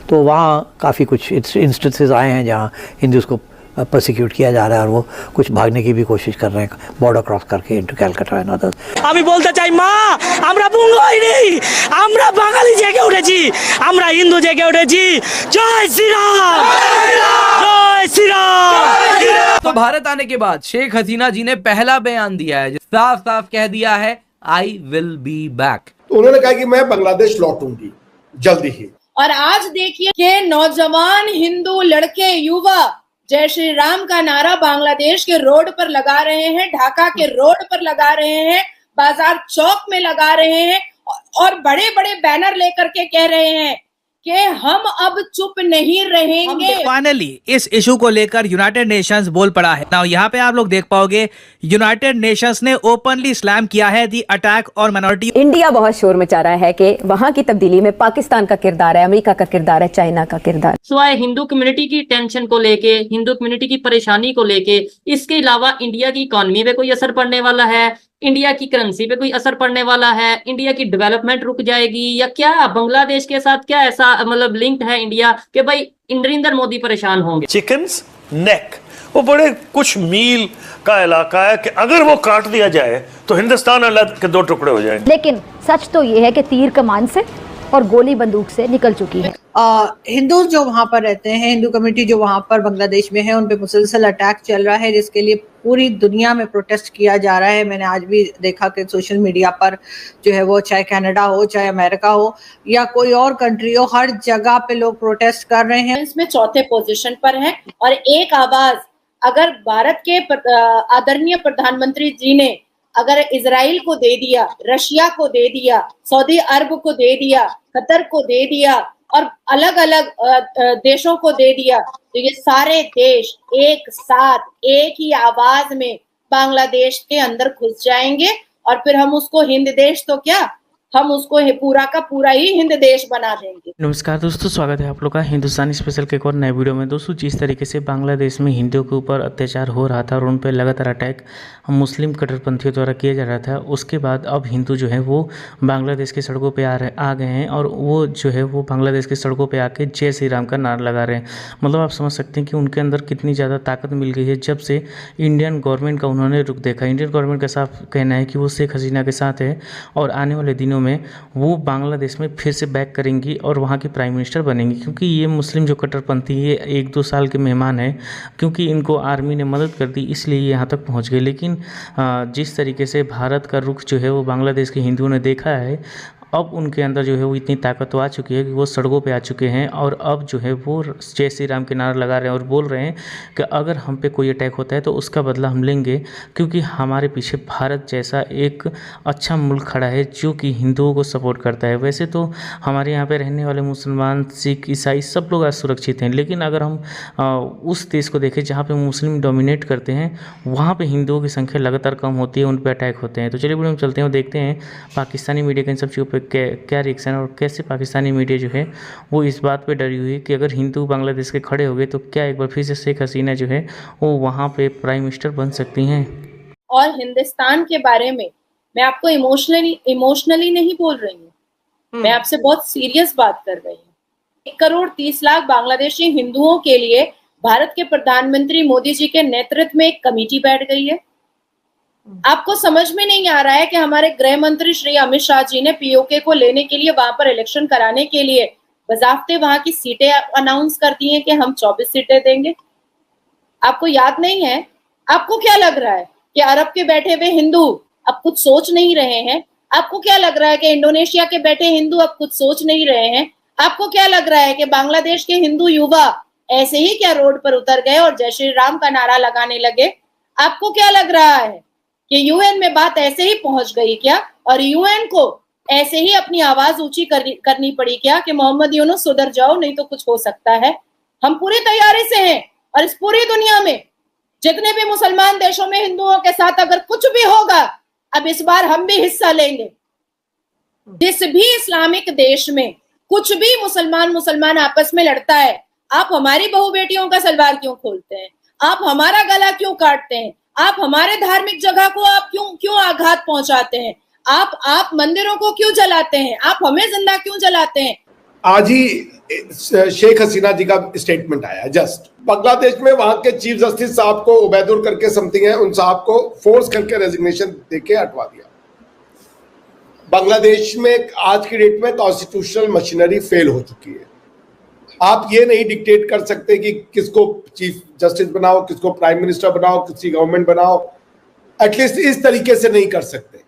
तो वहाँ काफ़ी कुछ इंस्टेंसेस आए हैं जहाँ हिंदूज़ को प्रोसिक्यूट किया जा रहा है और वो कुछ भागने की भी कोशिश कर रहे हैं बॉर्डर क्रॉस करके इनटू ক্যালকাটা एंड अदर्स। আমি বলতে চাই মা আমরা বঙ্গ হইনি, আমরা বাঙালি জেগে উঠেছি, আমরা হিন্দু জেগে উঠেছি। জয় শ্রীরাম, জয় শ্রীরাম। तो भारत आने के बाद शेख हसीना जी ने पहला बयान दिया है, साफ साफ कह दिया है आई विल बी बैक। तो उन्होंने कहा कि मैं बांग्लादेश लौटूंगी जल्दी ही। और आज देखिए कि नौजवान हिंदू लड़के युवा जय श्री राम का नारा बांग्लादेश के रोड पर लगा रहे हैं, ढाका के रोड पर लगा रहे हैं, बाजार चौक में लगा रहे हैं और बड़े बड़े बैनर लेकर के कह रहे हैं कि हम अब चुप नहीं रहेंगे। फाइनली इस इशू को लेकर यूनाइटेड नेशंस बोल पड़ा है। नाउ यहाँ पे आप लोग देख पाओगे यूनाइटेड नेशंस ने ओपनली स्लैम किया है दी अटैक और माइनॉरिटी। इंडिया बहुत शोर मचा रहा है कि वहाँ की तब्दीली में पाकिस्तान का किरदार है, अमेरिका का किरदार है, चाइना का किरदार। सिवाय हिंदू कम्युनिटी की टेंशन को लेके, हिंदू कम्युनिटी की परेशानी को लेके, इसके अलावा इंडिया की इकोनॉमी पे कोई असर पड़ने वाला है, इंडिया की करेंसी पे कोई असर पड़ने वाला है, इंडिया की डेवलपमेंट रुक जाएगी या क्या बांग्लादेश के साथ क्या ऐसा मतलब लिंक्ड है इंडिया कि भाई नरेंद्र मोदी परेशान होंगे। चिकन्स नेक वो बड़े कुछ मील का इलाका है कि अगर वो काट दिया जाए तो हिंदुस्तान अलग के दो टुकड़े हो जाएंगे। लेकिन सच तो ये है कि तीर कमान से और गोली बंदूक से निकल चुकी है। हिंदू जो वहाँ पर रहते हैं, हिंदू कम्युनिटी जो वहाँ पर बांग्लादेश में है, उन पे मुसलसल अटैक चल रहा है जिसके लिए पूरी दुनिया में प्रोटेस्ट किया जा रहा है। मैंने आज भी देखा कि सोशल मीडिया पर जो है वो चाहे कनाडा हो, चाहे अमेरिका हो या कोई और कंट्री हो, हर जगह पे लोग प्रोटेस्ट कर रहे हैं। इसमें चौथे पोजीशन पर है और एक आवाज अगर भारत के आदरणीय प्रधानमंत्री जी ने अगर इजराइल को दे दिया, रशिया को दे दिया, सऊदी अरब को दे दिया, कतर को दे दिया और अलग अलग देशों को दे दिया, तो ये सारे देश एक साथ एक ही आवाज में बांग्लादेश के अंदर घुस जाएंगे और फिर हम उसको हिंद देश तो क्या, हम उसको पूरा का पूरा ही हिंद देश बना देंगे। नमस्कार दोस्तों, स्वागत है आप लोग का हिंदुस्तानी स्पेशल के एक और नए वीडियो में। दोस्तों, जिस तरीके से बांग्लादेश में हिंदुओं के ऊपर अत्याचार हो रहा था और उन पर लगातार अटैक मुस्लिम कट्टरपंथियों द्वारा किया जा रहा था, उसके बाद अब हिंदू जो है वो बांग्लादेश की सड़कों पे आ गए हैं और वो जो है वो बांग्लादेश की सड़कों पे आके जय श्री राम का नारा लगा रहे हैं। मतलब आप समझ सकते हैं कि उनके अंदर कितनी ज़्यादा ताकत मिल गई है जब से इंडियन गवर्नमेंट का उन्होंने रुख देखा। इंडियन गवर्नमेंट का साफ कहना है कि वो शेख हसीना के साथ है और आने वाले दिनों में वो बांग्लादेश में फिर से बैक करेंगी और वहाँ की प्राइम मिनिस्टर बनेंगी, क्योंकि ये मुस्लिम जो कट्टरपंथी ये 1-2 साल के मेहमान हैं, क्योंकि इनको आर्मी ने मदद कर दी इसलिए ये यहाँ तक पहुँच गए। लेकिन जिस तरीके से भारत का रुख जो है वो बांग्लादेश के हिंदुओं ने देखा है, अब उनके अंदर जो है वो इतनी ताकत तो आ चुकी है कि वो सड़कों पे आ चुके हैं और अब जो है वो जय श्री राम के नारा लगा रहे हैं और बोल रहे हैं कि अगर हम पे कोई अटैक होता है तो उसका बदला हम लेंगे, क्योंकि हमारे पीछे भारत जैसा एक अच्छा मुल्क खड़ा है जो कि हिंदुओं को सपोर्ट करता है। वैसे तो हमारे यहाँ पे रहने वाले मुसलमान, सिख, ईसाई सब लोग आज सुरक्षित हैं, लेकिन अगर हम उस देश को देखें जहाँ पर मुस्लिम डोमिनेट करते हैं, वहाँ पर हिंदुओं की संख्या लगातार कम होती है, उन पर अटैक होते हैं। तो चलिए वीडियो में चलते हैं और देखते हैं पाकिस्तानी मीडिया के इन सब चीज़ों पर क्या रिएक्शन और कैसे पाकिस्तानी मीडिया जो है वो इस बात पे डरी हुई है कि अगर हिंदू बांग्लादेश के खड़े हो गए तो क्या एक बार फिर से शेख हसीना जो है वो वहाँ पे प्राइम मिनिस्टर बन सकती हैं। और हिंदुस्तान के बारे में मैं आपको इमोशनली नहीं बोल रही हूँ, मैं आपसे बहुत सीरियस बात कर रही हूँ। 1,30,00,000 बांग्लादेशी हिंदुओं के लिए भारत के प्रधानमंत्री मोदी जी के नेतृत्व में एक कमेटी बैठ गई है। आपको समझ में नहीं आ रहा है कि हमारे गृह मंत्री श्री अमित शाह जी ने पीओके को लेने के लिए, वहां पर इलेक्शन कराने के लिए बजाफ्ते वहां की सीटें अनाउंस कर दी हैं कि हम 24 सीटें देंगे। आपको याद नहीं है? आपको क्या लग रहा है कि अरब के बैठे हुए हिंदू अब कुछ सोच नहीं रहे हैं? आपको क्या लग रहा है कि इंडोनेशिया के बैठे हिंदू अब कुछ सोच नहीं रहे हैं? आपको क्या लग रहा है कि बांग्लादेश के हिंदू युवा ऐसे ही क्या रोड पर उतर गए और जय श्री राम का नारा लगाने लगे? आपको क्या लग रहा है कि यूएन में बात ऐसे ही पहुंच गई क्या और यूएन को ऐसे ही अपनी आवाज ऊंची करनी पड़ी क्या कि मोहम्मद यूनुस सुधर जाओ नहीं तो कुछ हो सकता है? हम पूरी तैयारी से हैं और इस पूरी दुनिया में जितने भी मुसलमान देशों में हिंदुओं के साथ अगर कुछ भी होगा, अब इस बार हम भी हिस्सा लेंगे। जिस भी इस्लामिक देश में कुछ भी मुसलमान आपस में लड़ता है, आप हमारी बहू बेटियों का सलवार क्यों खोलते हैं? आप हमारा गला क्यों काटते हैं? आप हमारे धार्मिक जगह को आप क्यों आघात पहुंचाते हैं? आप मंदिरों को क्यों जलाते हैं? आप हमें जिंदा क्यों जलाते हैं? आज ही शेख हसीना जी का स्टेटमेंट आया जस्ट, बांग्लादेश में वहां के चीफ जस्टिस साहब को उबैदुल करके समथिंग है, उन साहब को फोर्स करके रेजिग्नेशन देके हटवा दिया। बांग्लादेश में आज की डेट में कॉन्स्टिट्यूशनल मशीनरी फेल हो चुकी है। आप ये नहीं डिक्टेट कर सकते कि किसको चीफ जस्टिस बनाओ, किसको प्राइम मिनिस्टर बनाओ, किसी गवर्नमेंट बनाओ, एटलीस्ट इस तरीके से नहीं कर सकते।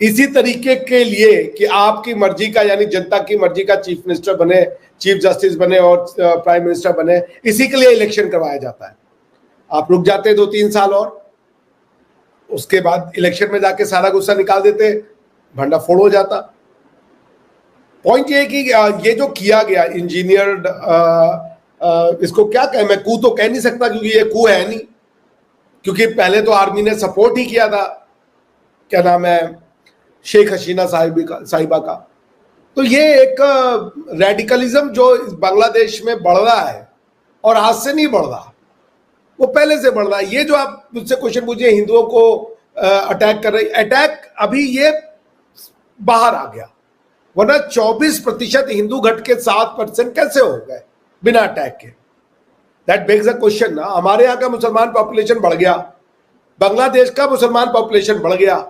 इसी तरीके के लिए कि आपकी मर्जी का यानी जनता की मर्जी का चीफ मिनिस्टर बने, चीफ जस्टिस बने और प्राइम मिनिस्टर बने, इसी के लिए इलेक्शन करवाया जाता है। आप रुक जाते 2-3 साल और उसके बाद इलेक्शन में जाके सारा गुस्सा निकाल देते, भंडा फोड़ हो जाता। पॉइंट ये कि ये जो किया गया इंजीनियर्ड, इसको क्या कहें, मैं कू तो कह नहीं सकता क्योंकि ये कू है नहीं, क्योंकि पहले तो आर्मी ने सपोर्ट ही किया था, क्या नाम है, शेख हसीना साहिबा का। तो ये एक रेडिकलिज्म जो बांग्लादेश में बढ़ रहा है और आज से नहीं बढ़ रहा, वो पहले से बढ़ रहा है। ये जो आप मुझसे क्वेश्चन पूछिए हिंदुओं को अटैक कर रही, अटैक अभी ये बाहर आ गया, वरना 24% हिंदू घट के 7% कैसे हो गए बिना अटैक के? दैट बेग्स अ क्वेश्चन ना। हमारे यहाँ का मुसलमान पॉपुलेशन बढ़ गया, बांग्लादेश का मुसलमान पॉपुलेशन बढ़ गया,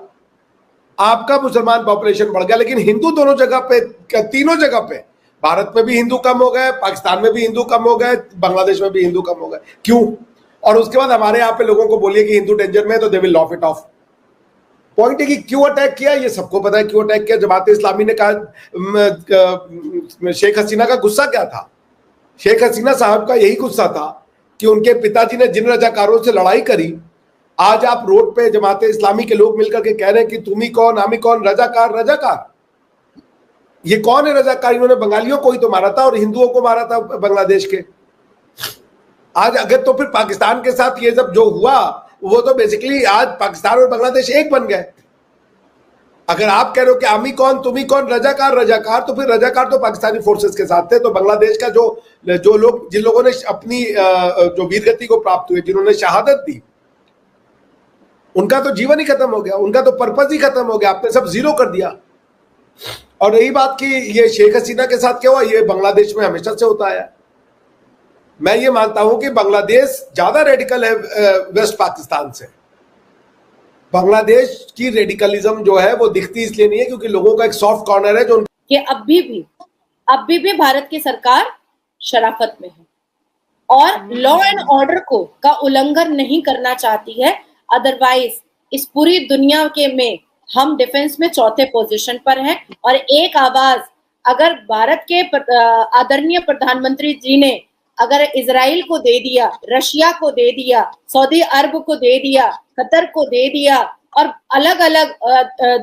आपका मुसलमान पॉपुलेशन बढ़ गया, लेकिन हिंदू दोनों जगह पे, तीनों जगह पे, भारत में भी हिंदू कम हो गए, पाकिस्तान में भी हिंदू कम हो गए, बांग्लादेश में भी हिंदू कम हो गए। क्यों? और उसके बाद हमारे यहाँ पे लोगों को बोलिए कि हिंदू डेंजर में है तो they will loaf it of. Point है कि क्यों अटैक किया, ये सबको पता है क्यों अटैक किया। जमात इस्लामी ने कहा, शेख हसीना का गुस्सा क्या था? शेख हसीना साहब का यही गुस्सा था कि उनके पिताजी ने जिन रजाकारों से लड़ाई करी, आज आप रोड पे जमात इस्लामी के लोग मिलकर के कह रहे हैं कि तुम ही कौन, हम ही कौन, रजाकार। रजाकार ये कौन है रजाकार? इन्होंने बंगालियों को ही तो मारा था और हिंदुओं को मारा था बांग्लादेश के। आज अगर तो फिर पाकिस्तान के साथ ये सब जो हुआ, वो तो बेसिकली आज पाकिस्तान और बांग्लादेश एक बन गए। अगर आप कह रहे हो कि हम ही कौन, तुम ही कौन, रजाकार, रजाकार, तो फिर रजाकार तो पाकिस्तानी फोर्सेस के साथ थे। तो बांग्लादेश का जो लोग, जिन लोगों ने अपनी जो वीरगति को प्राप्त हुए, जिन्होंने शहादत दी, उनका तो जीवन ही खत्म हो गया, उनका तो पर्पस ही खत्म हो गया, आपने सब जीरो कर दिया। और रही बात कि ये शेख हसीना के साथ क्या हुआ, ये बांग्लादेश में हमेशा से होता है। मैं ये मानता हूं कि बांग्लादेश ज्यादा रेडिकल है वेस्ट पाकिस्तान से। बांग्लादेश की रेडिकलिज्म जो है वो दिखती इसलिए नहीं है क्योंकि लोगों का एक सॉफ्ट कॉर्नर है जो कि अभी भी भारत की सरकार शराफत में है और लॉ एंड ऑर्डर का उल्लंघन नहीं करना चाहती है। अदरवाइज इस पूरी दुनिया के में हम डिफेंस में चौथे पोजीशन पर हैं और एक आवाज अगर भारत के आदरणीय प्रधानमंत्री जी ने अगर इजराइल को दे दिया, रशिया को दे दिया, सऊदी अरब को दे दिया, कतर को दे दिया और अलग अलग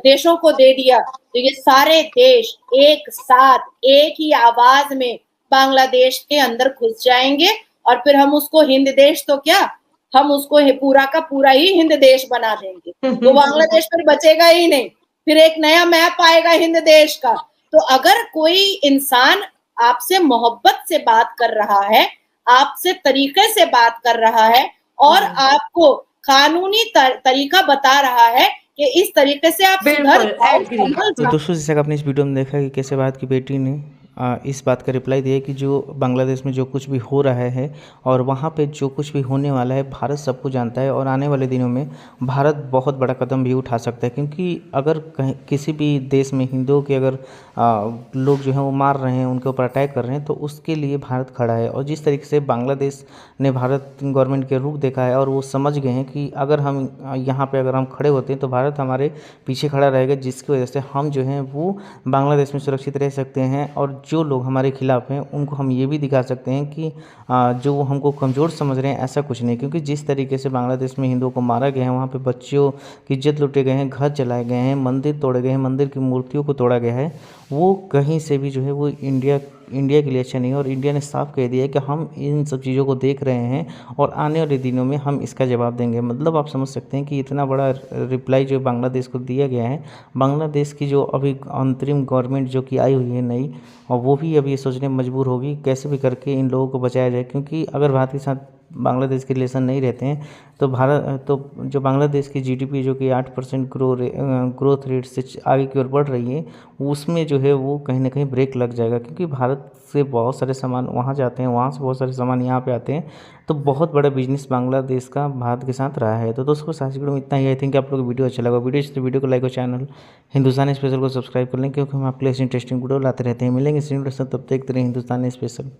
देशों को दे दिया, तो ये सारे देश एक साथ एक ही आवाज में बांग्लादेश के अंदर घुस जाएंगे और फिर हम उसको हिंद देश तो क्या, हम उसको पूरा का पूरा ही हिंद देश बना देंगे। तो बांग्लादेश फिर बचेगा ही नहीं, फिर एक नया मैप आएगा हिंद देश का। तो अगर कोई इंसान आपसे मोहब्बत से बात कर रहा है, आपसे तरीके से बात कर रहा है और आपको कानूनी तरीका बता रहा है कि इस तरीके से आप तो दोस्तों, जैसे आपने इस वीडियो में देखा कि कैसे भारत की बेटी ने इस बात का रिप्लाई दिया कि जो बांग्लादेश में जो कुछ भी हो रहा है और वहाँ पे जो कुछ भी होने वाला है, भारत सबको जानता है और आने वाले दिनों में भारत बहुत बड़ा कदम भी उठा सकता है। क्योंकि अगर किसी भी देश में हिंदुओं के अगर लोग जो हैं वो मार रहे हैं, उनके ऊपर अटैक कर रहे हैं, तो उसके लिए भारत खड़ा है। और जिस तरीके से बांग्लादेश ने भारत गवर्नमेंट के रुख देखा है और वो समझ गए हैं कि अगर हम यहाँ पर अगर हम खड़े होते हैं तो भारत हमारे पीछे खड़ा रहेगा, जिसकी वजह से हम जो हैं वो बांग्लादेश में सुरक्षित रह सकते हैं। और जो लोग हमारे खिलाफ हैं उनको हम ये भी दिखा सकते हैं कि जो हमको कमज़ोर समझ रहे हैं, ऐसा कुछ नहीं। क्योंकि जिस तरीके से बांग्लादेश में हिंदुओं को मारा गया है, वहाँ पे बच्चियों की इज्जत लूटे गए हैं, घर जलाए गए हैं, मंदिर तोड़े गए हैं, मंदिर की मूर्तियों को तोड़ा गया है, वो कहीं से भी जो है वो इंडिया के लिए अच्छा नहीं है। और इंडिया ने साफ कह दिया है कि हम इन सब चीज़ों को देख रहे हैं और आने वाले दिनों में हम इसका जवाब देंगे। मतलब आप समझ सकते हैं कि इतना बड़ा रिप्लाई जो बांग्लादेश को दिया गया है। बांग्लादेश की जो अभी अंतरिम गवर्नमेंट जो कि आई हुई है नई, और वो भी अभी ये सोचने में मजबूर होगी कैसे भी करके इन लोगों को बचाया जाए। क्योंकि अगर भारत के साथ बांग्लादेश के रिलेशन नहीं रहते हैं तो जो बांग्लादेश की जीडीपी जो कि 8% ग्रोथ रेट से आगे की ओर बढ़ रही है, उसमें जो है वो कहीं ना कहीं ब्रेक लग जाएगा, क्योंकि भारत से बहुत सारे सामान वहाँ जाते हैं, वहाँ से बहुत सारे सामान यहाँ पे आते हैं। तो बहुत बड़ा बिजनेस बांग्लादेश का भारत के साथ रहा है। तो दोस्तों आज वीडियो में इतना ही। आई थिंक आप लोग को वीडियो अच्छा लगा। वीडियो को लाइक और चैनल हिंदुस्तानी स्पेशल को सब्सक्राइब कर लें, क्योंकि हम आपके लिए इंटरेस्टिंग वीडियो लाते रहते हैं। मिलेंगे तब देखते रहे हिंदुस्तानी स्पेशल।